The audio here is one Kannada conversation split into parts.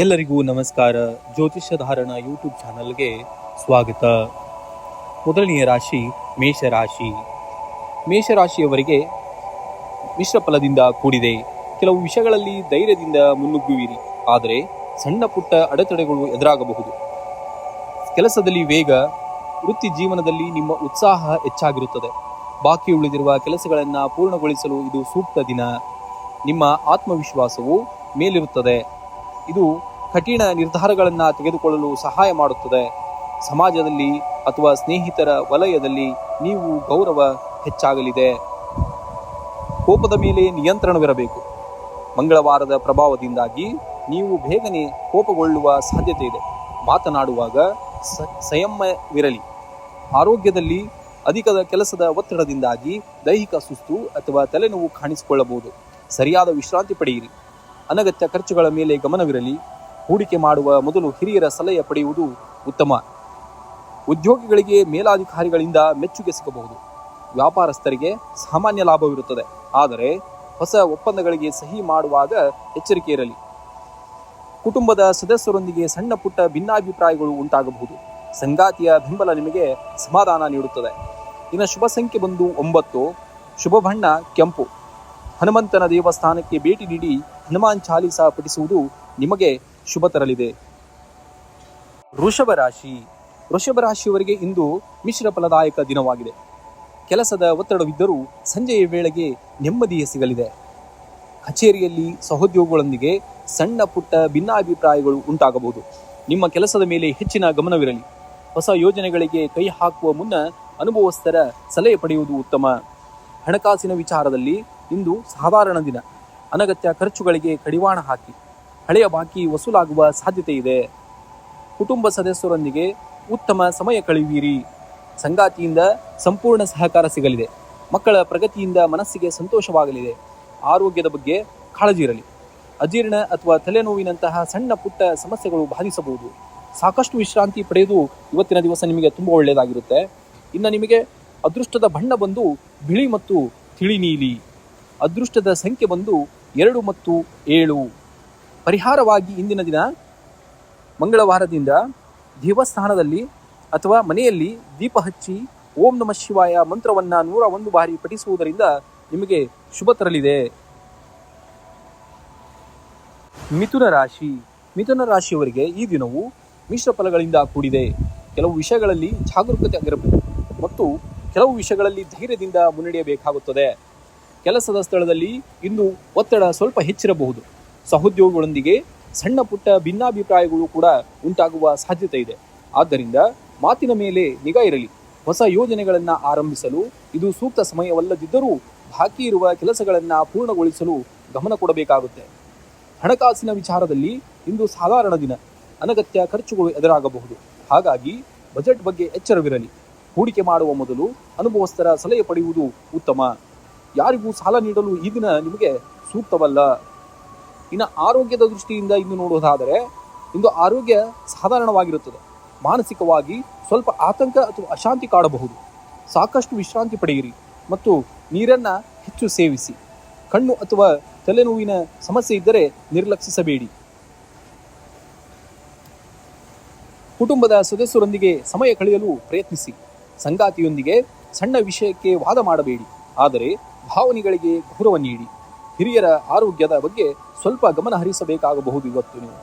ಎಲ್ಲರಿಗೂ ನಮಸ್ಕಾರ. ಜ್ಯೋತಿಷ್ಯ ಧಾರಣ ಯೂಟ್ಯೂಬ್ ಚಾನಲ್ಗೆ ಸ್ವಾಗತ. ಮೊದಲನೆಯ ರಾಶಿ ಮೇಷರಾಶಿ. ಮೇಷರಾಶಿಯವರಿಗೆ ಮಿಶ್ರ ಫಲದಿಂದ ಕೂಡಿದೆ. ಕೆಲವು ವಿಷಯಗಳಲ್ಲಿ ಧೈರ್ಯದಿಂದ ಮುನ್ನುಗ್ಗುವಿರಿ, ಆದರೆ ಸಣ್ಣ ಪುಟ್ಟ ಅಡೆತಡೆಗಳು ಎದುರಾಗಬಹುದು. ಕೆಲಸದಲ್ಲಿ ವೇಗ, ವೃತ್ತಿ ಜೀವನದಲ್ಲಿ ನಿಮ್ಮ ಉತ್ಸಾಹ ಹೆಚ್ಚಾಗಿರುತ್ತದೆ. ಬಾಕಿ ಉಳಿದಿರುವ ಕೆಲಸಗಳನ್ನು ಪೂರ್ಣಗೊಳಿಸಲು ಇದು ಸೂಕ್ತ ದಿನ. ನಿಮ್ಮ ಆತ್ಮವಿಶ್ವಾಸವು ಮೇಲಿರುತ್ತದೆ. ಇದು ಕಠಿಣ ನಿರ್ಧಾರಗಳನ್ನು ತೆಗೆದುಕೊಳ್ಳಲು ಸಹಾಯ ಮಾಡುತ್ತದೆ. ಸಮಾಜದಲ್ಲಿ ಅಥವಾ ಸ್ನೇಹಿತರ ವಲಯದಲ್ಲಿ ನೀವು ಗೌರವ ಹೆಚ್ಚಾಗಲಿದೆ. ಕೋಪದ ಮೇಲೆ ನಿಯಂತ್ರಣವಿರಬೇಕು. ಮಂಗಳವಾರದ ಪ್ರಭಾವದಿಂದಾಗಿ ನೀವು ಬೇಗನೆ ಕೋಪಗೊಳ್ಳುವ ಸಾಧ್ಯತೆ ಇದೆ. ಮಾತನಾಡುವಾಗ ಸಂಯಮವಿರಲಿ. ಆರೋಗ್ಯದಲ್ಲಿ ಅಧಿಕದ ಕೆಲಸದ ಒತ್ತಡದಿಂದಾಗಿ ದೈಹಿಕ ಸುಸ್ತು ಅಥವಾ ತಲೆನೋವು ಕಾಣಿಸಿಕೊಳ್ಳಬಹುದು. ಸರಿಯಾದ ವಿಶ್ರಾಂತಿ ಪಡೆಯಿರಿ. ಅನಗತ್ಯ ಖರ್ಚುಗಳ ಮೇಲೆ ಗಮನವಿರಲಿ. ಹೂಡಿಕೆ ಮಾಡುವ ಮೊದಲು ಹಿರಿಯರ ಸಲಹೆ ಪಡೆಯುವುದು ಉತ್ತಮ. ಉದ್ಯೋಗಿಗಳಿಗೆ ಮೇಲಾಧಿಕಾರಿಗಳಿಂದ ಮೆಚ್ಚುಗೆ ಸಿಗಬಹುದು. ವ್ಯಾಪಾರಸ್ಥರಿಗೆ ಸಾಮಾನ್ಯ ಲಾಭವಿರುತ್ತದೆ, ಆದರೆ ಹೊಸ ಒಪ್ಪಂದಗಳಿಗೆ ಸಹಿ ಮಾಡುವಾಗ ಎಚ್ಚರಿಕೆ ಇರಲಿ. ಕುಟುಂಬದ ಸದಸ್ಯರೊಂದಿಗೆ ಸಣ್ಣ ಪುಟ್ಟ ಭಿನ್ನಾಭಿಪ್ರಾಯಗಳು ಉಂಟಾಗಬಹುದು. ಸಂಗಾತಿಯ ಬೆಂಬಲ ನಿಮಗೆ ಸಮಾಧಾನ ನೀಡುತ್ತದೆ. ಇನ್ನು ಶುಭ ಸಂಖ್ಯೆ ಬಂದು 9. ಶುಭ ಬಣ್ಣ ಕೆಂಪು. ಹನುಮಂತನ ದೇವಸ್ಥಾನಕ್ಕೆ ಭೇಟಿ ನೀಡಿ ಹನುಮಾನ್ ಚಾಲೀಸ ಪಠಿಸುವುದು ನಿಮಗೆ ಶುಭ ತರಲಿದೆ. ವೃಷಭ ರಾಶಿ. ವೃಷಭ ರಾಶಿಯವರಿಗೆ ಇಂದು ಮಿಶ್ರ ಫಲದಾಯಕ ದಿನವಾಗಿದೆ. ಕೆಲಸದ ಒತ್ತಡವಿದ್ದರೂ ಸಂಜೆಯ ವೇಳೆಗೆ ನೆಮ್ಮದಿಯೇ ಸಿಗಲಿದೆ. ಕಚೇರಿಯಲ್ಲಿ ಸಹೋದ್ಯೋಗಿಗಳೊಂದಿಗೆ ಸಣ್ಣ ಪುಟ್ಟ ಭಿನ್ನಾಭಿಪ್ರಾಯಗಳು ಉಂಟಾಗಬಹುದು. ನಿಮ್ಮ ಕೆಲಸದ ಮೇಲೆ ಹೆಚ್ಚಿನ ಗಮನವಿರಲಿ. ಹೊಸ ಯೋಜನೆಗಳಿಗೆ ಕೈ ಹಾಕುವ ಮುನ್ನ ಅನುಭವಸ್ಥರ ಸಲಹೆ ಪಡೆಯುವುದು ಉತ್ತಮ. ಹಣಕಾಸಿನ ವಿಚಾರದಲ್ಲಿ ಇಂದು ಸಾಧಾರಣ ದಿನ. ಅನಗತ್ಯ ಖರ್ಚುಗಳಿಗೆ ಕಡಿವಾಣ ಹಾಕಿ. ಹಳೆಯ ಬಾಕಿ ವಸೂಲಾಗುವ ಸಾಧ್ಯತೆ ಇದೆ. ಕುಟುಂಬ ಸದಸ್ಯರೊಂದಿಗೆ ಉತ್ತಮ ಸಮಯ ಕಳೆಯುವಿರಿ. ಸಂಗಾತಿಯಿಂದ ಸಂಪೂರ್ಣ ಸಹಕಾರ ಸಿಗಲಿದೆ. ಮಕ್ಕಳ ಪ್ರಗತಿಯಿಂದ ಮನಸ್ಸಿಗೆ ಸಂತೋಷವಾಗಲಿದೆ. ಆರೋಗ್ಯದ ಬಗ್ಗೆ ಕಾಳಜಿ ಇರಲಿ. ಅಜೀರ್ಣ ಅಥವಾ ತಲೆನೋವಿನಂತಹ ಸಣ್ಣ ಪುಟ್ಟ ಸಮಸ್ಯೆಗಳು ಬಾಧಿಸಬಹುದು. ಸಾಕಷ್ಟು ವಿಶ್ರಾಂತಿ ಪಡೆಯುವುದು ಇವತ್ತಿನ ದಿವಸ ನಿಮಗೆ ತುಂಬ ಒಳ್ಳೆಯದಾಗಿರುತ್ತೆ. ಇನ್ನು ನಿಮಗೆ ಅದೃಷ್ಟದ ಬಣ್ಣ ಬಂದು ಬಿಳಿ ಮತ್ತು ತಿಳಿ ನೀಲಿ. ಅದೃಷ್ಟದ ಸಂಖ್ಯೆ ಬಂದು 2 ಮತ್ತು 7. ಪರಿಹಾರವಾಗಿ ಇಂದಿನ ದಿನ ಮಂಗಳವಾರದಿಂದ ದೇವಸ್ಥಾನದಲ್ಲಿ ಅಥವಾ ಮನೆಯಲ್ಲಿ ದೀಪ ಹಚ್ಚಿ ಓಂ ನಮಃ ಶಿವಾಯ ಮಂತ್ರವನ್ನು 101 ಬಾರಿ ಪಠಿಸುವುದರಿಂದ ನಿಮಗೆ ಶುಭ ತರಲಿದೆ. ಮಿಥುನ ರಾಶಿ. ಮಿಥುನ ರಾಶಿಯವರಿಗೆ ಈ ದಿನವು ಮಿಶ್ರ ಫಲಗಳಿಂದ ಕೂಡಿದೆ. ಕೆಲವು ವಿಷಯಗಳಲ್ಲಿ ಜಾಗರೂಕತೆ ಆಗಿರಬೇಕು ಮತ್ತು ಕೆಲವು ವಿಷಯಗಳಲ್ಲಿ ಧೈರ್ಯದಿಂದ ಮುನ್ನಡೆಯಬೇಕಾಗುತ್ತದೆ. ಕೆಲಸದ ಸ್ಥಳದಲ್ಲಿ ಇಂದು ಒತ್ತಡ ಸ್ವಲ್ಪ ಹೆಚ್ಚಿರಬಹುದು. ಸಹೋದ್ಯೋಗಿಗಳೊಂದಿಗೆ ಸಣ್ಣ ಪುಟ್ಟ ಭಿನ್ನಾಭಿಪ್ರಾಯಗಳು ಕೂಡ ಉಂಟಾಗುವ ಸಾಧ್ಯತೆ ಇದೆ. ಆದ್ದರಿಂದ ಮಾತಿನ ಮೇಲೆ ನಿಗಾ ಇರಲಿ. ಹೊಸ ಯೋಜನೆಗಳನ್ನು ಆರಂಭಿಸಲು ಇದು ಸೂಕ್ತ ಸಮಯವಲ್ಲದಿದ್ದರೂ ಬಾಕಿ ಇರುವ ಕೆಲಸಗಳನ್ನು ಪೂರ್ಣಗೊಳಿಸಲು ಗಮನ ಕೊಡಬೇಕಾಗುತ್ತೆ. ಹಣಕಾಸಿನ ವಿಚಾರದಲ್ಲಿ ಇಂದು ಸಾಧಾರಣ ದಿನ. ಅನಗತ್ಯ ಖರ್ಚುಗಳು ಎದುರಾಗಬಹುದು. ಹಾಗಾಗಿ ಬಜೆಟ್ ಬಗ್ಗೆ ಎಚ್ಚರವಿರಲಿ. ಹೂಡಿಕೆ ಮಾಡುವ ಮೊದಲು ಅನುಭವಸ್ಥರ ಸಲಹೆ ಪಡೆಯುವುದು ಉತ್ತಮ. ಯಾರಿಗೂ ಸಾಲ ನೀಡಲು ಈ ದಿನ ನಿಮಗೆ ಸೂಕ್ತವಲ್ಲ. ಇನ್ನು ಆರೋಗ್ಯದ ದೃಷ್ಟಿಯಿಂದ ಇಂದು ನೋಡುವುದಾದರೆ ಇಂದು ಆರೋಗ್ಯ ಸಾಧಾರಣವಾಗಿರುತ್ತದೆ. ಮಾನಸಿಕವಾಗಿ ಸ್ವಲ್ಪ ಆತಂಕ ಅಥವಾ ಅಶಾಂತಿ ಕಾಡಬಹುದು. ಸಾಕಷ್ಟು ವಿಶ್ರಾಂತಿ ಪಡೆಯಿರಿ ಮತ್ತು ನೀರನ್ನು ಹೆಚ್ಚು ಸೇವಿಸಿ. ಕಣ್ಣು ಅಥವಾ ತಲೆನೋವಿನ ಸಮಸ್ಯೆ ಇದ್ದರೆ ನಿರ್ಲಕ್ಷಿಸಬೇಡಿ. ಕುಟುಂಬದ ಸದಸ್ಯರೊಂದಿಗೆ ಸಮಯ ಕಳೆಯಲು ಪ್ರಯತ್ನಿಸಿ. ಸಂಗಾತಿಯೊಂದಿಗೆ ಸಣ್ಣ ವಿಷಯಕ್ಕೆ ವಾದ ಮಾಡಬೇಡಿ, ಆದರೆ ಭಾವನೆಗಳಿಗೆ ಗೌರವ ನೀಡಿ. ಹಿರಿಯರ ಆರೋಗ್ಯದ ಬಗ್ಗೆ ಸ್ವಲ್ಪ ಗಮನ ಹರಿಸಬೇಕಾಗಬಹುದು ಇವತ್ತು ನೀವು.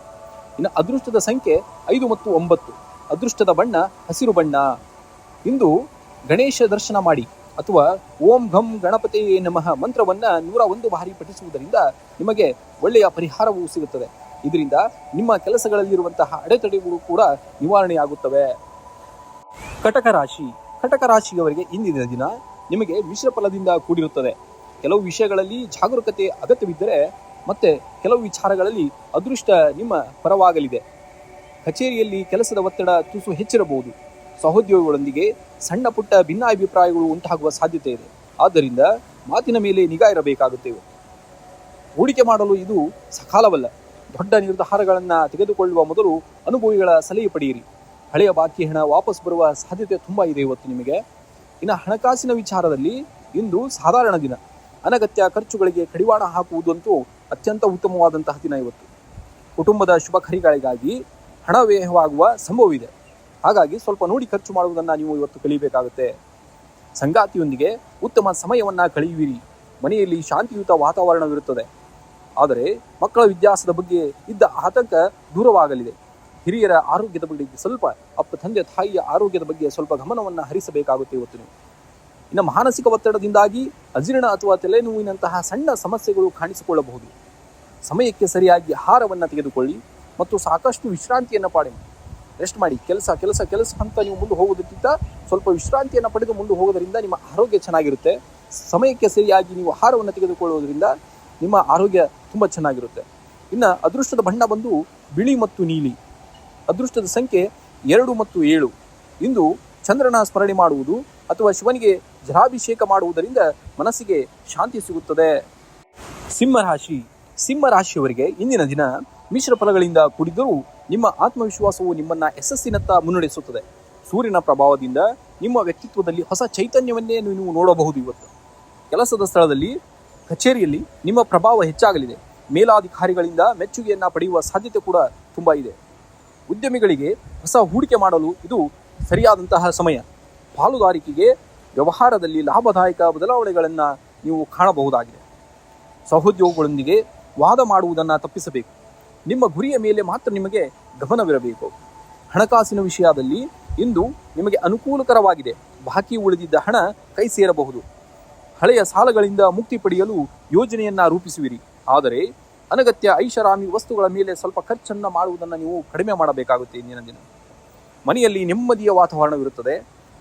ಇನ್ನು ಅದೃಷ್ಟದ ಸಂಖ್ಯೆ 5 ಮತ್ತು 9. ಅದೃಷ್ಟದ ಬಣ್ಣ ಹಸಿರು ಬಣ್ಣ. ಇಂದು ಗಣೇಶ ದರ್ಶನ ಮಾಡಿ ಅಥವಾ ಓಂ ಘಂ ಗಣಪತಿಯೇ ನಮಃ ಮಂತ್ರವನ್ನು 101 ಬಾರಿ ಪಠಿಸುವುದರಿಂದ ನಿಮಗೆ ಒಳ್ಳೆಯ ಪರಿಹಾರವೂ ಸಿಗುತ್ತದೆ. ಇದರಿಂದ ನಿಮ್ಮ ಕೆಲಸಗಳಲ್ಲಿರುವಂತಹ ಅಡೆತಡೆಗಳು ಕೂಡ ನಿವಾರಣೆಯಾಗುತ್ತವೆ. ಕಟಕ ರಾಶಿ. ಕಟಕ ರಾಶಿಯವರಿಗೆ ಇಂದಿನ ದಿನ ನಿಮಗೆ ಮಿಶ್ರ ಫಲದಿಂದ ಕೂಡಿರುತ್ತದೆ. ಕೆಲವು ವಿಷಯಗಳಲ್ಲಿ ಜಾಗರೂಕತೆ ಅಗತ್ಯವಿದ್ದರೆ ಮತ್ತೆ ಕೆಲವು ವಿಚಾರಗಳಲ್ಲಿ ಅದೃಷ್ಟ ನಿಮ್ಮ ಪರವಾಗಲಿದೆ. ಕಚೇರಿಯಲ್ಲಿ ಕೆಲಸದ ಒತ್ತಡ ತುಸು ಹೆಚ್ಚಿರಬಹುದು. ಸಹೋದ್ಯೋಗಿಗಳೊಂದಿಗೆ ಸಣ್ಣ ಪುಟ್ಟ ಭಿನ್ನಾಭಿಪ್ರಾಯಗಳು ಉಂಟಾಗುವ ಸಾಧ್ಯತೆ ಇದೆ. ಆದ್ದರಿಂದ ಮಾತಿನ ಮೇಲೆ ನಿಗಾ ಇರಬೇಕಾಗುತ್ತೇವೆ. ಹೂಡಿಕೆ ಮಾಡಲು ಇದು ಸಕಾಲವಲ್ಲ. ದೊಡ್ಡ ನಿರ್ಧಾರಗಳನ್ನು ತೆಗೆದುಕೊಳ್ಳುವ ಮೊದಲು ಅನುಭವಿಗಳ ಸಲಹೆ ಪಡೆಯಿರಿ. ಹಳೆಯ ಬಾಕಿ ಹಣ ವಾಪಸ್ ಬರುವ ಸಾಧ್ಯತೆ ತುಂಬ ಇದೆ ಇವತ್ತು ನಿಮಗೆ. ಇನ್ನು ಹಣಕಾಸಿನ ವಿಚಾರದಲ್ಲಿ ಇಂದು ಸಾಧಾರಣ ದಿನ. ಅನಗತ್ಯ ಖರ್ಚುಗಳಿಗೆ ಕಡಿವಾಣ ಹಾಕುವುದಂತೂ ಅತ್ಯಂತ ಉತ್ತಮವಾದಂತಹ ದಿನ ಇವತ್ತು. ಕುಟುಂಬದ ಶುಭ ಕಾರ್ಯಗಳಿಗಾಗಿ ಹಣ ವ್ಯಯವಾಗುವ ಸಂಭವವಿದೆ. ಹಾಗಾಗಿ ಸ್ವಲ್ಪ ನೋಡಿ ಖರ್ಚು ಮಾಡುವುದನ್ನು ನೀವು ಇವತ್ತು ಕಲಿಯಬೇಕಾಗುತ್ತೆ. ಸಂಗಾತಿಯೊಂದಿಗೆ ಉತ್ತಮ ಸಮಯವನ್ನು ಕಳೆಯುವಿರಿ. ಮನೆಯಲ್ಲಿ ಶಾಂತಿಯುತ ವಾತಾವರಣವಿರುತ್ತದೆ. ಆದರೆ ಮಕ್ಕಳ ವಿದ್ಯಾಸದ ಬಗ್ಗೆ ಇದ್ದ ಆತಂಕ ದೂರವಾಗಲಿದೆ. ಹಿರಿಯರ ಆರೋಗ್ಯದ ಬಗ್ಗೆ ಸ್ವಲ್ಪ ತಂದೆ ತಾಯಿಯ ಆರೋಗ್ಯದ ಬಗ್ಗೆ ಸ್ವಲ್ಪ ಗಮನವನ್ನು ಹರಿಸಬೇಕಾಗುತ್ತೆ ಇವತ್ತು ನೀವು. ಇನ್ನು ಮಾನಸಿಕ ಒತ್ತಡದಿಂದಾಗಿ ಅಜೀರ್ಣ ಅಥವಾ ತಲೆನೋವಿನಂತಹ ಸಣ್ಣ ಸಮಸ್ಯೆಗಳು ಕಾಣಿಸಿಕೊಳ್ಳಬಹುದು. ಸಮಯಕ್ಕೆ ಸರಿಯಾಗಿ ಆಹಾರವನ್ನು ತೆಗೆದುಕೊಳ್ಳಿ ಮತ್ತು ಸಾಕಷ್ಟು ವಿಶ್ರಾಂತಿಯನ್ನು ಪಡೆಯಿರಿ. ರೆಸ್ಟ್ ಮಾಡಿ. ಕೆಲಸ ಅಂತ ನೀವು ಮುಂದೆ ಹೋಗೋದಕ್ಕಿಂತ ಸ್ವಲ್ಪ ವಿಶ್ರಾಂತಿಯನ್ನು ಪಡೆದು ಮುಂದೆ ಹೋಗೋದರಿಂದ ನಿಮ್ಮ ಆರೋಗ್ಯ ಚೆನ್ನಾಗಿರುತ್ತೆ. ಸಮಯಕ್ಕೆ ಸರಿಯಾಗಿ ನೀವು ಆಹಾರವನ್ನು ತೆಗೆದುಕೊಳ್ಳುವುದರಿಂದ ನಿಮ್ಮ ಆರೋಗ್ಯ ತುಂಬ ಚೆನ್ನಾಗಿರುತ್ತೆ. ಇನ್ನು ಅದೃಷ್ಟದ ಬಣ್ಣ ಬಂದು ಬಿಳಿ ಮತ್ತು ನೀಲಿ. ಅದೃಷ್ಟದ ಸಂಖ್ಯೆ 2 ಮತ್ತು 7. ಇಂದು ಚಂದ್ರನ ಸ್ಮರಣೆ ಮಾಡುವುದು ಅಥವಾ ಶಿವನಿಗೆ ಜಲಾಭಿಷೇಕ ಮಾಡುವುದರಿಂದ ಮನಸ್ಸಿಗೆ ಶಾಂತಿ ಸಿಗುತ್ತದೆ. ಸಿಂಹರಾಶಿಯವರಿಗೆ ಇಂದಿನ ದಿನ ಮಿಶ್ರ ಫಲಗಳಿಂದ ಕೂಡಿದ್ದರೂ ನಿಮ್ಮ ಆತ್ಮವಿಶ್ವಾಸವು ನಿಮ್ಮನ್ನ ಯಶಸ್ಸಿನತ್ತ ಮುನ್ನಡೆಸುತ್ತದೆ. ಸೂರ್ಯನ ಪ್ರಭಾವದಿಂದ ನಿಮ್ಮ ವ್ಯಕ್ತಿತ್ವದಲ್ಲಿ ಹೊಸ ಚೈತನ್ಯವನ್ನೇ ನೀವು ನೋಡಬಹುದು. ಇವತ್ತು ಕೆಲಸದ ಸ್ಥಳದಲ್ಲಿ, ಕಚೇರಿಯಲ್ಲಿ ನಿಮ್ಮ ಪ್ರಭಾವ ಹೆಚ್ಚಾಗಲಿದೆ. ಮೇಲಾಧಿಕಾರಿಗಳಿಂದ ಮೆಚ್ಚುಗೆಯನ್ನು ಪಡೆಯುವ ಸಾಧ್ಯತೆ ಕೂಡ ತುಂಬ ಇದೆ. ಉದ್ಯಮಿಗಳಿಗೆ ಹೊಸ ಹೂಡಿಕೆ ಮಾಡಲು ಇದು ಸರಿಯಾದಂತಹ ಸಮಯ. ಪಾಲುದಾರಿಕೆಗೆ ವ್ಯವಹಾರದಲ್ಲಿ ಲಾಭದಾಯಕ ಬದಲಾವಣೆಗಳನ್ನು ನೀವು ಕಾಣಬಹುದಾಗಿದೆ. ಸಹೋದ್ಯೋಗಿಗಳೊಂದಿಗೆ ವಾದ ಮಾಡುವುದನ್ನು ತಪ್ಪಿಸಬೇಕು. ನಿಮ್ಮ ಗುರಿಯ ಮೇಲೆ ಮಾತ್ರ ನಿಮಗೆ ಗಮನವಿರಬೇಕು. ಹಣಕಾಸಿನ ವಿಷಯದಲ್ಲಿ ಇಂದು ನಿಮಗೆ ಅನುಕೂಲಕರವಾಗಿದೆ. ಬಾಕಿ ಉಳಿದಿದ್ದ ಹಣ ಕೈ ಸೇರಬಹುದು. ಹಳೆಯ ಸಾಲಗಳಿಂದ ಮುಕ್ತಿ ಪಡೆಯಲು ಯೋಜನೆಯನ್ನ ರೂಪಿಸುವಿರಿ. ಆದರೆ ಅನಗತ್ಯ ಐಷಾರಾಮಿ ವಸ್ತುಗಳ ಮೇಲೆ ಸ್ವಲ್ಪ ಖರ್ಚನ್ನು ಮಾಡುವುದನ್ನು ನೀವು ಕಡಿಮೆ ಮಾಡಬೇಕಾಗುತ್ತೆ. ಇಂದಿನ ದಿನ ಮನೆಯಲ್ಲಿ ನೆಮ್ಮದಿಯ ವಾತಾವರಣವಿರುತ್ತದೆ.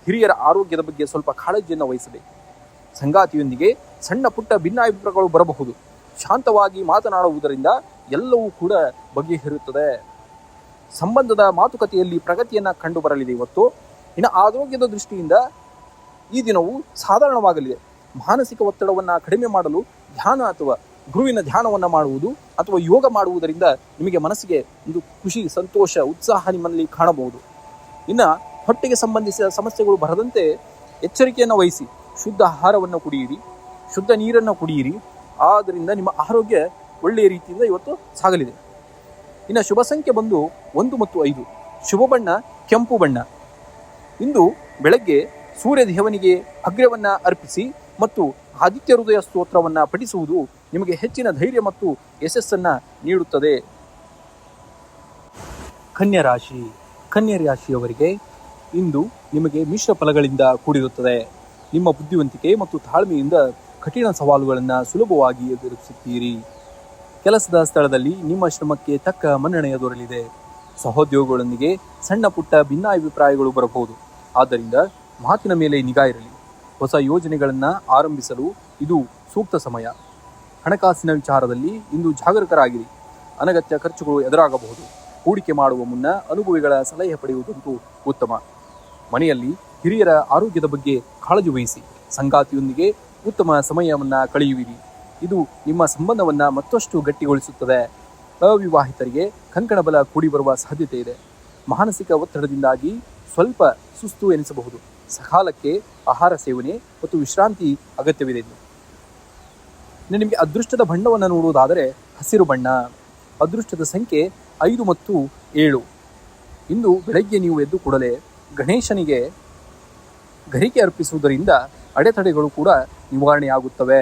ಹಿರಿಯರ ಆರೋಗ್ಯದ ಬಗ್ಗೆ ಸ್ವಲ್ಪ ಕಾಳಜಿಯನ್ನು ವಹಿಸಬೇಕು. ಸಂಗಾತಿಯೊಂದಿಗೆ ಸಣ್ಣ ಪುಟ್ಟ ಭಿನ್ನಾಭಿಪ್ರಾಯಗಳು ಬರಬಹುದು. ಶಾಂತವಾಗಿ ಮಾತನಾಡುವುದರಿಂದ ಎಲ್ಲವೂ ಕೂಡ ಬಗೆಹರಿಯುತ್ತದೆ. ಸಂಬಂಧದ ಮಾತುಕತೆಯಲ್ಲಿ ಪ್ರಗತಿಯನ್ನು ಕಂಡು ಬರಲಿದೆ ಇವತ್ತು. ಇನ್ನು ಆರೋಗ್ಯದ ದೃಷ್ಟಿಯಿಂದ ಈ ದಿನವು ಸಾಧಾರಣವಾಗಲಿದೆ. ಮಾನಸಿಕ ಒತ್ತಡವನ್ನು ಕಡಿಮೆ ಮಾಡಲು ಧ್ಯಾನ ಅಥವಾ ಗುರುವಿನ ಧ್ಯಾನವನ್ನು ಮಾಡುವುದು ಅಥವಾ ಯೋಗ ಮಾಡುವುದರಿಂದ ನಿಮಗೆ ಮನಸ್ಸಿಗೆ ಒಂದು ಖುಷಿ, ಸಂತೋಷ, ಉತ್ಸಾಹ ನಿಮ್ಮಲ್ಲಿ ಕಾಣಬಹುದು. ಇನ್ನು ಹೊಟ್ಟೆಗೆ ಸಂಬಂಧಿಸಿದ ಸಮಸ್ಯೆಗಳು ಬರದಂತೆ ಎಚ್ಚರಿಕೆಯನ್ನು ವಹಿಸಿ. ಶುದ್ಧ ಆಹಾರವನ್ನು ಕುಡಿಯಿರಿ, ಶುದ್ಧ ನೀರನ್ನು ಕುಡಿಯಿರಿ. ಆದ್ದರಿಂದ ನಿಮ್ಮ ಆರೋಗ್ಯ ಒಳ್ಳೆಯ ರೀತಿಯಿಂದ ಇವತ್ತು ಸಾಗಲಿದೆ. ಇನ್ನು ಶುಭ ಸಂಖ್ಯೆ ಬಂದು 1 ಮತ್ತು 5. ಶುಭ ಬಣ್ಣ ಕೆಂಪು ಬಣ್ಣ. ಇಂದು ಬೆಳಗ್ಗೆ ಸೂರ್ಯ ದೇವನಿಗೆ ಅಗ್ರ್ಯವನ್ನು ಅರ್ಪಿಸಿ ಮತ್ತು ಆದಿತ್ಯ ಹೃದಯ ಸ್ತೋತ್ರವನ್ನು ಪಠಿಸುವುದು ನಿಮಗೆ ಹೆಚ್ಚಿನ ಧೈರ್ಯ ಮತ್ತು ಯಶಸ್ಸನ್ನು ನೀಡುತ್ತದೆ. ಕನ್ಯಾ ರಾಶಿಯವರಿಗೆ ಇಂದು ನಿಮಗೆ ಮಿಶ್ರ ಫಲಗಳಿಂದ ಕೂಡಿರುತ್ತದೆ. ನಿಮ್ಮ ಬುದ್ಧಿವಂತಿಕೆ ಮತ್ತು ತಾಳ್ಮೆಯಿಂದ ಕಠಿಣ ಸವಾಲುಗಳನ್ನು ಸುಲಭವಾಗಿ ಎದುರಿಸುತ್ತೀರಿ. ಕೆಲಸದ ಸ್ಥಳದಲ್ಲಿ ನಿಮ್ಮ ಶ್ರಮಕ್ಕೆ ತಕ್ಕ ಮನ್ನಣೆಯ ದೊರೆಯಲಿದೆ. ಸಹೋದ್ಯೋಗಿಗಳೊಂದಿಗೆ ಸಣ್ಣ ಪುಟ್ಟ ಭಿನ್ನಾಭಿಪ್ರಾಯಗಳು ಬರಬಹುದು. ಆದ್ದರಿಂದ ಮಾತಿನ ಮೇಲೆ ನಿಗಾ ಇರಲಿ. ಹೊಸ ಯೋಜನೆಗಳನ್ನು ಆರಂಭಿಸಲು ಇದು ಸೂಕ್ತ ಸಮಯ. ಹಣಕಾಸಿನ ವಿಚಾರದಲ್ಲಿ ಇಂದು ಜಾಗರೂಕರಾಗಿರಿ. ಅನಗತ್ಯ ಖರ್ಚುಗಳು ಎದುರಾಗಬಹುದು. ಹೂಡಿಕೆ ಮಾಡುವ ಮುನ್ನ ಅನುಭವಿಗಳ ಸಲಹೆ ಪಡೆಯುವುದಂತೂ ಉತ್ತಮ. ಮನೆಯಲ್ಲಿ ಹಿರಿಯರ ಆರೋಗ್ಯದ ಬಗ್ಗೆ ಕಾಳಜಿ ವಹಿಸಿ. ಸಂಗಾತಿಯೊಂದಿಗೆ ಉತ್ತಮ ಸಮಯವನ್ನು ಕಳೆಯುವಿರಿ. ಇದು ನಿಮ್ಮ ಸಂಬಂಧವನ್ನು ಮತ್ತಷ್ಟು ಗಟ್ಟಿಗೊಳಿಸುತ್ತದೆ. ಅವಿವಾಹಿತರಿಗೆ ಕಂಕಣ ಬಲ ಕೂಡಿ ಬರುವ ಸಾಧ್ಯತೆ ಇದೆ. ಮಾನಸಿಕ ಒತ್ತಡದಿಂದಾಗಿ ಸ್ವಲ್ಪ ಸುಸ್ತು ಎನಿಸಬಹುದು. ಸಕಾಲಕ್ಕೆ ಆಹಾರ ಸೇವನೆ ಮತ್ತು ವಿಶ್ರಾಂತಿ ಅಗತ್ಯವಿದೆ. ಇನ್ನು ನಿಮಗೆ ಅದೃಷ್ಟದ ಬಣ್ಣವನ್ನು ನೋಡುವುದಾದರೆ ಹಸಿರು ಬಣ್ಣ. ಅದೃಷ್ಟದ ಸಂಖ್ಯೆ 5 ಮತ್ತು 7. ಇಂದು ಬೆಳಗ್ಗೆ ನೀವು ಎದ್ದು ಕೂಡಲೇ ಗಣೇಶನಿಗೆ ಗರಿಕೆ ಅರ್ಪಿಸುವುದರಿಂದ ಅಡೆತಡೆಗಳು ಕೂಡ ನಿವಾರಣೆಯಾಗುತ್ತವೆ.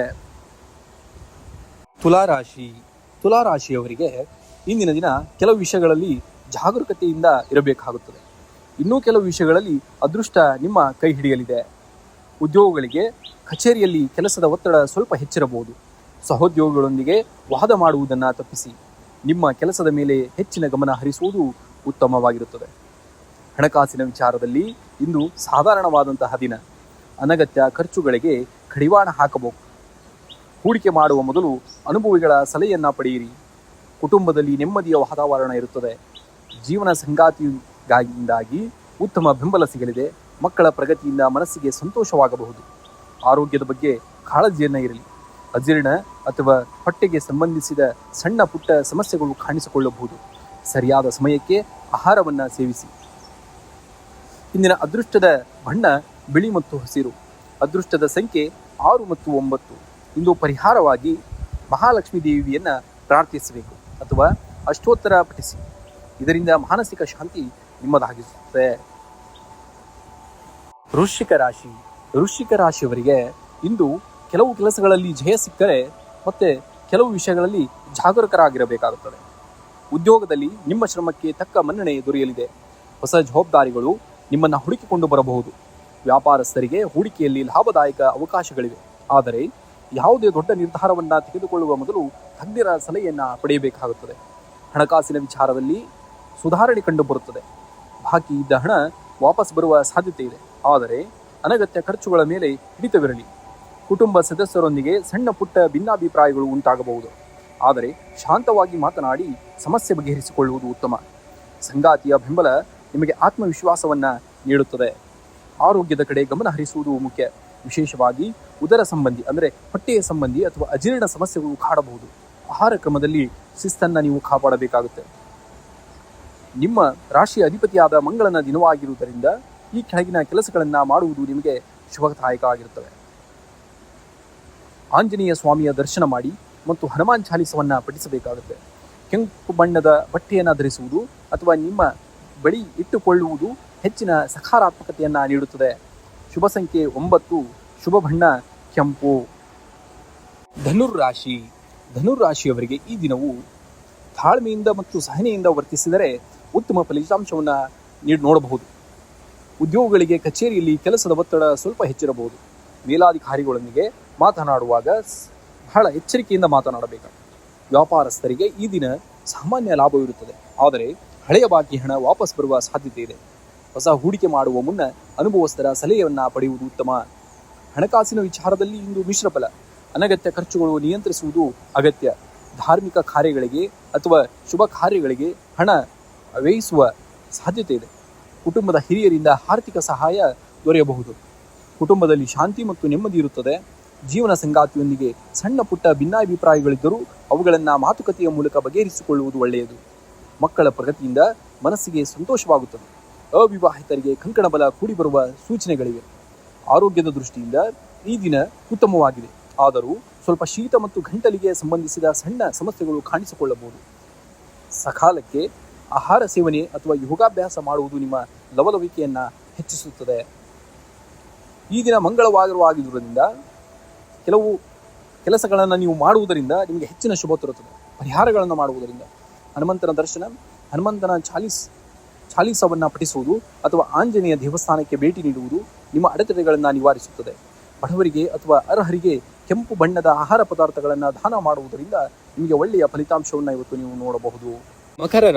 ತುಲಾರಾಶಿಯವರಿಗೆ ಇಂದಿನ ದಿನ ಕೆಲವು ವಿಷಯಗಳಲ್ಲಿ ಜಾಗರೂಕತೆಯಿಂದ ಇರಬೇಕಾಗುತ್ತದೆ. ಇನ್ನೂ ಕೆಲವು ವಿಷಯಗಳಲ್ಲಿ ಅದೃಷ್ಟ ನಿಮ್ಮ ಕೈ ಹಿಡಿಯಲಿದೆ. ಉದ್ಯೋಗಗಳಿಗೆ ಕಚೇರಿಯಲ್ಲಿ ಕೆಲಸದ ಒತ್ತಡ ಸ್ವಲ್ಪ ಹೆಚ್ಚಿರಬಹುದು. ಸಹೋದ್ಯೋಗಿಗಳೊಂದಿಗೆ ವಾದ ಮಾಡುವುದನ್ನು ತಪ್ಪಿಸಿ. ನಿಮ್ಮ ಕೆಲಸದ ಮೇಲೆ ಹೆಚ್ಚಿನ ಗಮನ ಹರಿಸುವುದು ಉತ್ತಮವಾಗಿರುತ್ತದೆ. ಹಣಕಾಸಿನ ವಿಚಾರದಲ್ಲಿ ಇಂದು ಸಾಧಾರಣವಾದಂತಹ ದಿನ. ಅನಗತ್ಯ ಖರ್ಚುಗಳಿಗೆ ಕಡಿವಾಣ ಹಾಕಬೇಕು. ಹೂಡಿಕೆ ಮಾಡುವ ಮೊದಲು ಅನುಭವಿಗಳ ಸಲಹೆಯನ್ನು ಪಡೆಯಿರಿ. ಕುಟುಂಬದಲ್ಲಿ ನೆಮ್ಮದಿಯ ವಾತಾವರಣ ಇರುತ್ತದೆ. ಜೀವನ ಸಂಗಾತಿಯಿಂದಾಗಿ ಉತ್ತಮ ಬೆಂಬಲ ಸಿಗಲಿದೆ. ಮಕ್ಕಳ ಪ್ರಗತಿಯಿಂದ ಮನಸ್ಸಿಗೆ ಸಂತೋಷವಾಗಬಹುದು. ಆರೋಗ್ಯದ ಬಗ್ಗೆ ಕಾಳಜಿಯನ್ನು ಇರಲಿ. ಅಜೀರ್ಣ ಅಥವಾ ಹೊಟ್ಟೆಗೆ ಸಂಬಂಧಿಸಿದ ಸಣ್ಣ ಪುಟ್ಟ ಸಮಸ್ಯೆಗಳು ಕಾಣಿಸಿಕೊಳ್ಳಬಹುದು. ಸರಿಯಾದ ಸಮಯಕ್ಕೆ ಆಹಾರವನ್ನು ಸೇವಿಸಿ. ಇಂದಿನ ಅದೃಷ್ಟದ ಬಣ್ಣ ಬಿಳಿ ಮತ್ತು ಹಸಿರು. ಅದೃಷ್ಟದ ಸಂಖ್ಯೆ 6 ಮತ್ತು 9. ಇಂದು ಪರಿಹಾರವಾಗಿ ಮಹಾಲಕ್ಷ್ಮೀ ದೇವಿಯನ್ನು ಪ್ರಾರ್ಥಿಸಬೇಕು ಅಥವಾ ಅಷ್ಟೋತ್ತರ ಪಠಿಸಿ. ಇದರಿಂದ ಮಾನಸಿಕ ಶಾಂತಿ ನಿಮ್ಮದಾಗಿಸುತ್ತದೆ. ವೃಶ್ಚಿಕ ರಾಶಿಯವರಿಗೆ ಇಂದು ಕೆಲವು ಕೆಲಸಗಳಲ್ಲಿ ಜಯ ಸಿಕ್ಕರೆ ಮತ್ತೆ ಕೆಲವು ವಿಷಯಗಳಲ್ಲಿ ಜಾಗರೂಕರಾಗಿರಬೇಕಾಗುತ್ತದೆ. ಉದ್ಯೋಗದಲ್ಲಿ ನಿಮ್ಮ ಶ್ರಮಕ್ಕೆ ತಕ್ಕ ಮನ್ನಣೆ ದೊರೆಯಲಿದೆ. ಹೊಸ ಜವಾಬ್ದಾರಿಗಳು ನಿಮ್ಮನ್ನು ಹುಡುಕಿಕೊಂಡು ಬರಬಹುದು. ವ್ಯಾಪಾರಸ್ಥರಿಗೆ ಹೂಡಿಕೆಯಲ್ಲಿ ಲಾಭದಾಯಕ ಅವಕಾಶಗಳಿವೆ. ಆದರೆ ಯಾವುದೇ ದೊಡ್ಡ ನಿರ್ಧಾರವನ್ನು ತೆಗೆದುಕೊಳ್ಳುವ ಮೊದಲು ತಜ್ಞರ ಸಲಹೆಯನ್ನು ಪಡೆಯಬೇಕಾಗುತ್ತದೆ. ಹಣಕಾಸಿನ ವಿಚಾರದಲ್ಲಿ ಸುಧಾರಣೆ ಕಂಡುಬರುತ್ತದೆ. ಬಾಕಿ ಇದ್ದ ಹಣ ವಾಪಸ್ ಬರುವ ಸಾಧ್ಯತೆ ಇದೆ. ಆದರೆ ಅನಗತ್ಯ ಖರ್ಚುಗಳ ಮೇಲೆ ಹಿಡಿತವಿರಲಿ. ಕುಟುಂಬ ಸದಸ್ಯರೊಂದಿಗೆ ಸಣ್ಣ ಪುಟ್ಟ ಭಿನ್ನಾಭಿಪ್ರಾಯಗಳು ಉಂಟಾಗಬಹುದು. ಆದರೆ ಶಾಂತವಾಗಿ ಮಾತನಾಡಿ ಸಮಸ್ಯೆ ಬಗೆಹರಿಸಿಕೊಳ್ಳುವುದು ಉತ್ತಮ. ಸಂಗಾತಿಯ ಬೆಂಬಲ ನಿಮಗೆ ಆತ್ಮವಿಶ್ವಾಸವನ್ನು ನೀಡುತ್ತದೆ. ಆರೋಗ್ಯದ ಕಡೆ ಗಮನ ಹರಿಸುವುದು ಮುಖ್ಯ. ವಿಶೇಷವಾಗಿ ಉದರ ಸಂಬಂಧಿ ಅಂದರೆ ಹೊಟ್ಟೆಯ ಸಂಬಂಧಿ ಅಥವಾ ಅಜೀರ್ಣ ಸಮಸ್ಯೆಗಳು ಕಾಡಬಹುದು. ಆಹಾರ ಕ್ರಮದಲ್ಲಿ ಶಿಸ್ತನ್ನು ನೀವು ಕಾಪಾಡಬೇಕಾಗುತ್ತೆ. ನಿಮ್ಮ ರಾಶಿಯ ಅಧಿಪತಿಯಾದ ಮಂಗಳನ ದಿನವಾಗಿರುವುದರಿಂದ ಈ ಕೆಳಗಿನ ಕೆಲಸಗಳನ್ನು ಮಾಡುವುದು ನಿಮಗೆ ಶುಭದಾಯಕ ಆಗಿರುತ್ತವೆ. ಆಂಜನೇಯ ಸ್ವಾಮಿಯ ದರ್ಶನ ಮಾಡಿ ಮತ್ತು ಹನುಮಾನ್ ಚಾಲಿಸವನ್ನು ಪಠಿಸಬೇಕಾಗುತ್ತೆ. ಕೆಂಪು ಬಣ್ಣದ ಬಟ್ಟೆಯನ್ನು ಧರಿಸುವುದು ಅಥವಾ ನಿಮ್ಮ ಬಳಿ ಇಟ್ಟುಕೊಳ್ಳುವುದು ಹೆಚ್ಚಿನ ಸಕಾರಾತ್ಮಕತೆಯನ್ನು ನೀಡುತ್ತದೆ. ಶುಭ ಸಂಖ್ಯೆ 9, ಶುಭ ಬಣ್ಣ ಕೆಂಪು. ಧನುರಾಶಿಯವರಿಗೆ ಈ ದಿನವು ತಾಳ್ಮೆಯಿಂದ ಮತ್ತು ಸಹನೆಯಿಂದ ವರ್ತಿಸಿದರೆ ಉತ್ತಮ ಫಲಿತಾಂಶವನ್ನು ನೋಡಬಹುದು. ಉದ್ಯೋಗಗಳಿಗೆ ಕಚೇರಿಯಲ್ಲಿ ಕೆಲಸದ ಒತ್ತಡ ಸ್ವಲ್ಪ ಹೆಚ್ಚಿರಬಹುದು. ಮೇಲಾಧಿಕಾರಿಗಳೊಂದಿಗೆ ಮಾತನಾಡುವಾಗ ಬಹಳ ಎಚ್ಚರಿಕೆಯಿಂದ ಮಾತನಾಡಬೇಕು. ವ್ಯಾಪಾರಸ್ಥರಿಗೆ ಈ ದಿನ ಸಾಮಾನ್ಯ ಲಾಭವಿರುತ್ತದೆ. ಆದರೆ ಹಳೆಯ ಬಾಕಿ ಹಣ ವಾಪಸ್ ಬರುವ ಸಾಧ್ಯತೆ ಇದೆ. ಹೊಸ ಹೂಡಿಕೆ ಮಾಡುವ ಮುನ್ನ ಅನುಭವಸ್ಥರ ಸಲಹೆಯನ್ನು ಪಡೆಯುವುದು ಉತ್ತಮ. ಹಣಕಾಸಿನ ವಿಚಾರದಲ್ಲಿ ಇಂದು ಮಿಶ್ರ ಫಲ. ಅನಗತ್ಯ ಖರ್ಚುಗಳು ನಿಯಂತ್ರಿಸುವುದು ಅಗತ್ಯ. ಧಾರ್ಮಿಕ ಕಾರ್ಯಗಳಿಗೆ ಅಥವಾ ಶುಭ ಕಾರ್ಯಗಳಿಗೆ ಹಣ ವ್ಯಯಿಸುವ ಸಾಧ್ಯತೆ ಇದೆ. ಕುಟುಂಬದ ಹಿರಿಯರಿಂದ ಆರ್ಥಿಕ ಸಹಾಯ ದೊರೆಯಬಹುದು. ಕುಟುಂಬದಲ್ಲಿ ಶಾಂತಿ ಮತ್ತು ನೆಮ್ಮದಿ ಇರುತ್ತದೆ. ಜೀವನ ಸಂಗಾತಿಯೊಂದಿಗೆ ಸಣ್ಣ ಪುಟ್ಟ ಭಿನ್ನಾಭಿಪ್ರಾಯಗಳಿದ್ದರೂ ಅವುಗಳನ್ನು ಮಾತುಕತೆಯ ಮೂಲಕ ಬಗೆಹರಿಸಿಕೊಳ್ಳುವುದು ಒಳ್ಳೆಯದು. ಮಕ್ಕಳ ಪ್ರಗತಿಯಿಂದ ಮನಸ್ಸಿಗೆ ಸಂತೋಷವಾಗುತ್ತದೆ. ಅವಿವಾಹಿತರಿಗೆ ಕಂಕಣ ಬಲ ಕೂಡಿ ಬರುವ ಸೂಚನೆಗಳಿವೆ. ಆರೋಗ್ಯದ ದೃಷ್ಟಿಯಿಂದ ಈ ದಿನ ಉತ್ತಮವಾಗಿದೆ. ಆದರೂ ಸ್ವಲ್ಪ ಶೀತ ಮತ್ತು ಗಂಟಲಿಗೆ ಸಂಬಂಧಿಸಿದ ಸಣ್ಣ ಸಮಸ್ಯೆಗಳು ಕಾಣಿಸಿಕೊಳ್ಳಬಹುದು. ಸಕಾಲಕ್ಕೆ ಆಹಾರ ಸೇವನೆ ಅಥವಾ ಯೋಗಾಭ್ಯಾಸ ಮಾಡುವುದು ನಿಮ್ಮ ಲವಲವಿಕೆಯನ್ನು ಹೆಚ್ಚಿಸುತ್ತದೆ. ಈ ದಿನ ಮಂಗಳವಾರವಾಗಿರುವುದರಿಂದ ಕೆಲವು ಕೆಲಸಗಳನ್ನು ನೀವು ಮಾಡುವುದರಿಂದ ನಿಮಗೆ ಹೆಚ್ಚಿನ ಶುಭ ತರುತ್ತದೆ. ಪರಿಹಾರಗಳನ್ನು ಮಾಡುವುದರಿಂದ ಹನುಮಂತನ ದರ್ಶನ, ಹನುಮಂತನ ಚಾಲೀಸವನ್ನು ಪಠಿಸುವುದು ಅಥವಾ ಆಂಜನೇಯ ದೇವಸ್ಥಾನಕ್ಕೆ ಭೇಟಿ ನೀಡುವುದು ನಿಮ್ಮ ಅಡೆತಡೆಗಳನ್ನು ನಿವಾರಿಸುತ್ತದೆ. ಬಡವರಿಗೆ ಅಥವಾ ಅರ್ಹರಿಗೆ ಕೆಂಪು ಬಣ್ಣದ ಆಹಾರ ಪದಾರ್ಥಗಳನ್ನು ದಾನ ಮಾಡುವುದರಿಂದ ನಿಮಗೆ ಒಳ್ಳೆಯ ಫಲಿತಾಂಶವನ್ನು ಇವತ್ತು ನೀವು ನೋಡಬಹುದು.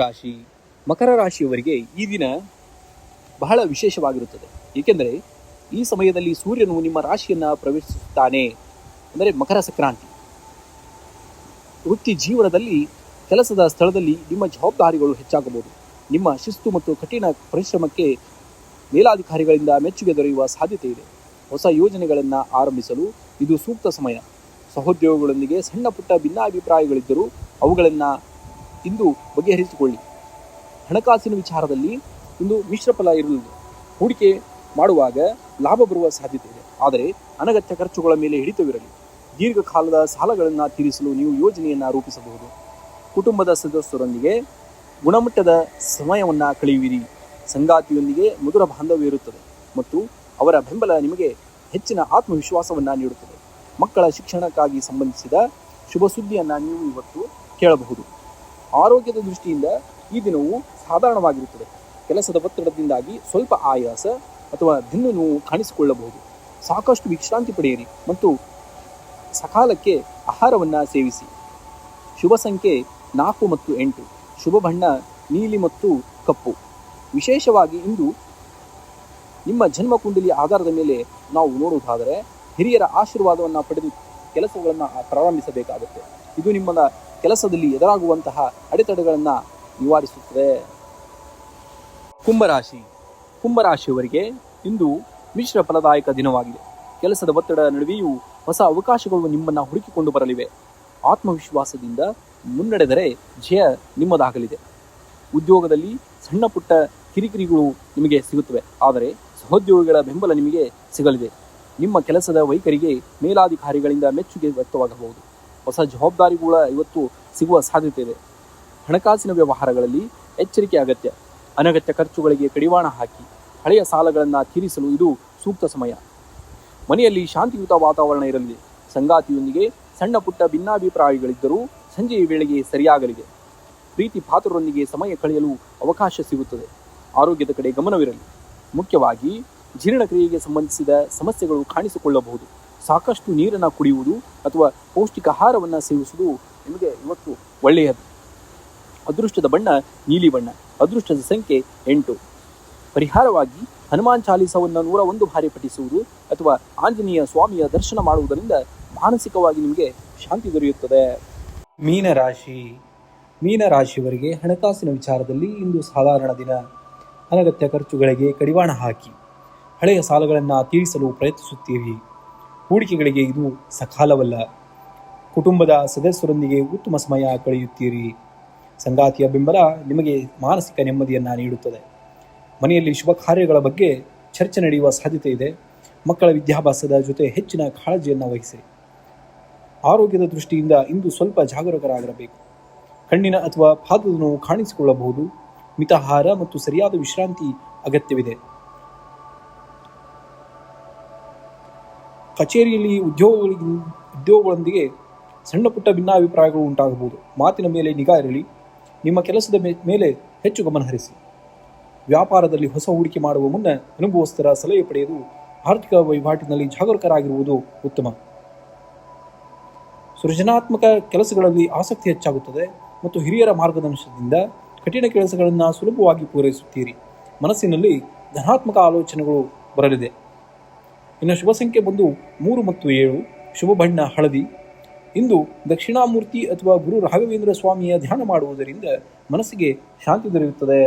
ಮಕರ ರಾಶಿಯವರಿಗೆ ಈ ದಿನ ಬಹಳ ವಿಶೇಷವಾಗಿರುತ್ತದೆ. ಏಕೆಂದರೆ ಈ ಸಮಯದಲ್ಲಿ ಸೂರ್ಯನು ನಿಮ್ಮ ರಾಶಿಯನ್ನು ಪ್ರವೇಶಿಸುತ್ತಾನೆ. ಅಂದರೆ ಮಕರ ಸಂಕ್ರಾಂತಿ. ವೃತ್ತಿ ಜೀವನದಲ್ಲಿ ಕೆಲಸದ ಸ್ಥಳದಲ್ಲಿ ನಿಮ್ಮ ಜವಾಬ್ದಾರಿಗಳು ಹೆಚ್ಚಾಗಬಹುದು. ನಿಮ್ಮ ಶಿಸ್ತು ಮತ್ತು ಕಠಿಣ ಪರಿಶ್ರಮಕ್ಕೆ ಮೇಲಾಧಿಕಾರಿಗಳಿಂದ ಮೆಚ್ಚುಗೆ ದೊರೆಯುವ ಸಾಧ್ಯತೆ ಇದೆ. ಹೊಸ ಯೋಜನೆಗಳನ್ನು ಆರಂಭಿಸಲು ಇದು ಸೂಕ್ತ ಸಮಯ. ಸಹೋದ್ಯೋಗಿಗಳೊಂದಿಗೆ ಸಣ್ಣ ಪುಟ್ಟ ಭಿನ್ನಾಭಿಪ್ರಾಯಗಳಿದ್ದರೂ ಅವುಗಳನ್ನು ಇಂದು ಬಗೆಹರಿಸಿಕೊಳ್ಳಿ. ಹಣಕಾಸಿನ ವಿಚಾರದಲ್ಲಿ ಇಂದು ಮಿಶ್ರ ಫಲ ಇರುವುದು. ಹೂಡಿಕೆ ಮಾಡುವಾಗ ಲಾಭ ಬರುವ ಸಾಧ್ಯತೆ ಇದೆ. ಆದರೆ ಅನಗತ್ಯ ಖರ್ಚುಗಳ ಮೇಲೆ ಹಿಡಿತವಿರಲಿ. ದೀರ್ಘಕಾಲದ ಸಾಲಗಳನ್ನು ತೀರಿಸಲು ನೀವು ಯೋಜನೆಯನ್ನು ರೂಪಿಸಬಹುದು. ಕುಟುಂಬದ ಸದಸ್ಯರೊಂದಿಗೆ ಗುಣಮಟ್ಟದ ಸಮಯವನ್ನು ಕಳೆಯುವಿರಿ. ಸಂಗಾತಿಯೊಂದಿಗೆ ಮಧುರ ಬಾಂಧವ್ಯ ಇರುತ್ತದೆ ಮತ್ತು ಅವರ ಬೆಂಬಲ ನಿಮಗೆ ಹೆಚ್ಚಿನ ಆತ್ಮವಿಶ್ವಾಸವನ್ನು ನೀಡುತ್ತದೆ. ಮಕ್ಕಳ ಶಿಕ್ಷಣಕ್ಕಾಗಿ ಸಂಬಂಧಿಸಿದ ಶುಭ ಸುದ್ದಿಯನ್ನು ನೀವು ಇವತ್ತು ಕೇಳಬಹುದು. ಆರೋಗ್ಯದ ದೃಷ್ಟಿಯಿಂದ ಈ ದಿನವು ಸಾಧಾರಣವಾಗಿರುತ್ತದೆ. ಕೆಲಸದ ಒತ್ತಡದಿಂದಾಗಿ ಸ್ವಲ್ಪ ಆಯಾಸ ಅಥವಾ ಬೆನ್ನು ನೋವು ಕಾಣಿಸಿಕೊಳ್ಳಬಹುದು. ಸಾಕಷ್ಟು ವಿಶ್ರಾಂತಿ ಪಡೆಯಿರಿ ಮತ್ತು ಸಕಾಲಕ್ಕೆ ಆಹಾರವನ್ನು ಸೇವಿಸಿ. ಶುಭ ಸಂಖ್ಯೆ 4 ಮತ್ತು 8. ಶುಭ ಬಣ್ಣ ನೀಲಿ ಮತ್ತು ಕಪ್ಪು. ವಿಶೇಷವಾಗಿ ಇಂದು ನಿಮ್ಮ ಜನ್ಮಕುಂಡಲಿ ಆಧಾರದ ಮೇಲೆ ನಾವು ನೋಡುವುದಾದರೆ ಹಿರಿಯರ ಆಶೀರ್ವಾದವನ್ನು ಪಡೆದು ಕೆಲಸಗಳನ್ನು ಪ್ರಾರಂಭಿಸಬೇಕಾಗುತ್ತೆ. ಇದು ನಿಮ್ಮ ಕೆಲಸದಲ್ಲಿ ಎದುರಾಗುವಂತಹ ಅಡೆತಡೆಗಳನ್ನು ನಿವಾರಿಸುತ್ತದೆ. ಕುಂಭರಾಶಿಯವರಿಗೆ ಇಂದು ಮಿಶ್ರ ಫಲದಾಯಕ ದಿನವಾಗಿದೆ. ಕೆಲಸದ ಒತ್ತಡ ನಡುವೆಯೂ ಹೊಸ ಅವಕಾಶಗಳು ನಿಮ್ಮನ್ನು ಹುಡುಕಿಕೊಂಡು ಬರಲಿವೆ. ಆತ್ಮವಿಶ್ವಾಸದಿಂದ ಮುನ್ನಡೆದರೆ ಜಯ ನಿಮ್ಮದಾಗಲಿದೆ. ಉದ್ಯೋಗದಲ್ಲಿ ಸಣ್ಣ ಪುಟ್ಟ ಕಿರಿಕಿರಿಗಳು ನಿಮಗೆ ಸಿಗುತ್ತವೆ. ಆದರೆ ಸಹೋದ್ಯೋಗಿಗಳ ಬೆಂಬಲ ನಿಮಗೆ ಸಿಗಲಿದೆ. ನಿಮ್ಮ ಕೆಲಸದ ವೈಖರಿಗೆ ಮೇಲಾಧಿಕಾರಿಗಳಿಂದ ಮೆಚ್ಚುಗೆ ವ್ಯಕ್ತವಾಗಬಹುದು. ಹೊಸ ಜವಾಬ್ದಾರಿಗಳ ಇವತ್ತು ಸಿಗುವ ಸಾಧ್ಯತೆ ಇದೆ. ಹಣಕಾಸಿನ ವ್ಯವಹಾರಗಳಲ್ಲಿ ಎಚ್ಚರಿಕೆ ಅಗತ್ಯ. ಅನಗತ್ಯ ಖರ್ಚುಗಳಿಗೆ ಕಡಿವಾಣ ಹಾಕಿ ಹಳೆಯ ಸಾಲಗಳನ್ನು ತೀರಿಸಲು ಇದು ಸೂಕ್ತ ಸಮಯ. ಮನೆಯಲ್ಲಿ ಶಾಂತಿಯುತ ವಾತಾವರಣ ಇರಲಿದೆ. ಸಂಗಾತಿಯೊಂದಿಗೆ ಸಣ್ಣ ಪುಟ್ಟ ಭಿನ್ನಾಭಿಪ್ರಾಯಗಳಿದ್ದರೂ ಸಂಜೆಯ ವೇಳೆಗೆ ಸರಿಯಾಗಲಿದೆ. ಪ್ರೀತಿ ಪಾತ್ರರೊಂದಿಗೆ ಸಮಯ ಕಳೆಯಲು ಅವಕಾಶ ಸಿಗುತ್ತದೆ. ಆರೋಗ್ಯದ ಕಡೆ ಗಮನವಿರಲಿ. ಮುಖ್ಯವಾಗಿ ಜೀರ್ಣಕ್ರಿಯೆಗೆ ಸಂಬಂಧಿಸಿದ ಸಮಸ್ಯೆಗಳು ಕಾಣಿಸಿಕೊಳ್ಳಬಹುದು. ಸಾಕಷ್ಟು ನೀರನ್ನು ಕುಡಿಯುವುದು ಅಥವಾ ಪೌಷ್ಟಿಕ ಆಹಾರವನ್ನು ಸೇವಿಸುವುದು ನಿಮಗೆ ಇವತ್ತು ಒಳ್ಳೆಯದು. ಅದೃಷ್ಟದ ಬಣ್ಣ ನೀಲಿ ಬಣ್ಣ. ಅದೃಷ್ಟದ ಸಂಖ್ಯೆ 8. ಪರಿಹಾರವಾಗಿ ಹನುಮಾನ್ ಚಾಲೀಸವನ್ನು 101 ಬಾರಿ ಪಠಿಸುವುದು ಅಥವಾ ಆಂಜನೇಯ ಸ್ವಾಮಿಯ ದರ್ಶನ ಮಾಡುವುದರಿಂದ ಮಾನಸಿಕವಾಗಿ ನಿಮಗೆ ಶಾಂತಿ ದೊರೆಯುತ್ತದೆ. ಮೀನರಾಶಿ. ಮೀನರಾಶಿಯವರಿಗೆ ಹಣಕಾಸಿನ ವಿಚಾರದಲ್ಲಿ ಇಂದು ಸಾಧಾರಣ ದಿನ. ಅನಗತ್ಯ ಖರ್ಚುಗಳಿಗೆ ಕಡಿವಾಣ ಹಾಕಿ ಹಳೆಯ ಸಾಲಗಳನ್ನು ತೀರಿಸಲು ಪ್ರಯತ್ನಿಸುತ್ತೀರಿ. ಹೂಡಿಕೆಗಳಿಗೆ ಇದು ಸಕಾಲವಲ್ಲ. ಕುಟುಂಬದ ಸದಸ್ಯರೊಂದಿಗೆ ಉತ್ತಮ ಸಮಯ ಕಳೆಯುತ್ತೀರಿ. ಸಂಗಾತಿಯ ಬೆಂಬಲ ನಿಮಗೆ ಮಾನಸಿಕ ನೆಮ್ಮದಿಯನ್ನು ನೀಡುತ್ತದೆ. ಮನೆಯಲ್ಲಿ ಶುಭ ಕಾರ್ಯಗಳ ಬಗ್ಗೆ ಚರ್ಚೆ ನಡೆಯುವ ಸಾಧ್ಯತೆ ಇದೆ. ಮಕ್ಕಳ ವಿದ್ಯಾಭ್ಯಾಸದ ಜೊತೆ ಹೆಚ್ಚಿನ ಕಾಳಜಿಯನ್ನು ವಹಿಸಿ. ಆರೋಗ್ಯದ ದೃಷ್ಟಿಯಿಂದ ಇಂದು ಸ್ವಲ್ಪ ಜಾಗರೂಕರಾಗಿರಬೇಕು. ಕಣ್ಣಿನ ಅಥವಾ ಪಾದದ ನೋವು ಕಾಣಿಸಿಕೊಳ್ಳಬಹುದು. ಮಿತಾಹಾರ ಮತ್ತು ಸರಿಯಾದ ವಿಶ್ರಾಂತಿ ಅಗತ್ಯವಿದೆ. ಕಚೇರಿಯಲ್ಲಿ ಉದ್ಯೋಗಗಳೊಂದಿಗೆ ಸಣ್ಣ ಪುಟ್ಟ ಭಿನ್ನಾಭಿಪ್ರಾಯಗಳು ಉಂಟಾಗಬಹುದು. ಮಾತಿನ ಮೇಲೆ ನಿಗಾ ಇರಲಿ. ನಿಮ್ಮ ಕೆಲಸದ ಮೇಲೆ ಹೆಚ್ಚು ಗಮನ ಹರಿಸಿ. ವ್ಯಾಪಾರದಲ್ಲಿ ಹೊಸ ಹೂಡಿಕೆ ಮಾಡುವ ಮುನ್ನ ಅನುಭವಸ್ಥರ ಸಲಹೆ ಪಡೆಯಲು ಆರ್ಥಿಕ ವಹಿವಾಟಿನಲ್ಲಿ ಜಾಗರೂಕರಾಗಿರುವುದು ಉತ್ತಮ. ಸೃಜನಾತ್ಮಕ ಕೆಲಸಗಳಲ್ಲಿ ಆಸಕ್ತಿ ಹೆಚ್ಚಾಗುತ್ತದೆ ಮತ್ತು ಹಿರಿಯರ ಮಾರ್ಗದರ್ಶನದಿಂದ ಕಠಿಣ ಕೆಲಸಗಳನ್ನು ಸುಲಭವಾಗಿ ಪೂರೈಸುತ್ತೀರಿ. ಮನಸ್ಸಿನಲ್ಲಿ ಧನಾತ್ಮಕ ಆಲೋಚನೆಗಳು ಬರಲಿದೆ. ಇನ್ನು ಶುಭ ಸಂಖ್ಯೆ ಬಂದು 3 ಮತ್ತು 7. ಶುಭ ಬಣ್ಣ ಹಳದಿ. ಇಂದು ದಕ್ಷಿಣಾಮೂರ್ತಿ ಅಥವಾ ಗುರು ರಾಘವೇಂದ್ರ ಸ್ವಾಮಿಯ ಧ್ಯಾನ ಮಾಡುವುದರಿಂದ ಮನಸ್ಸಿಗೆ ಶಾಂತಿ ದೊರೆಯುತ್ತದೆ.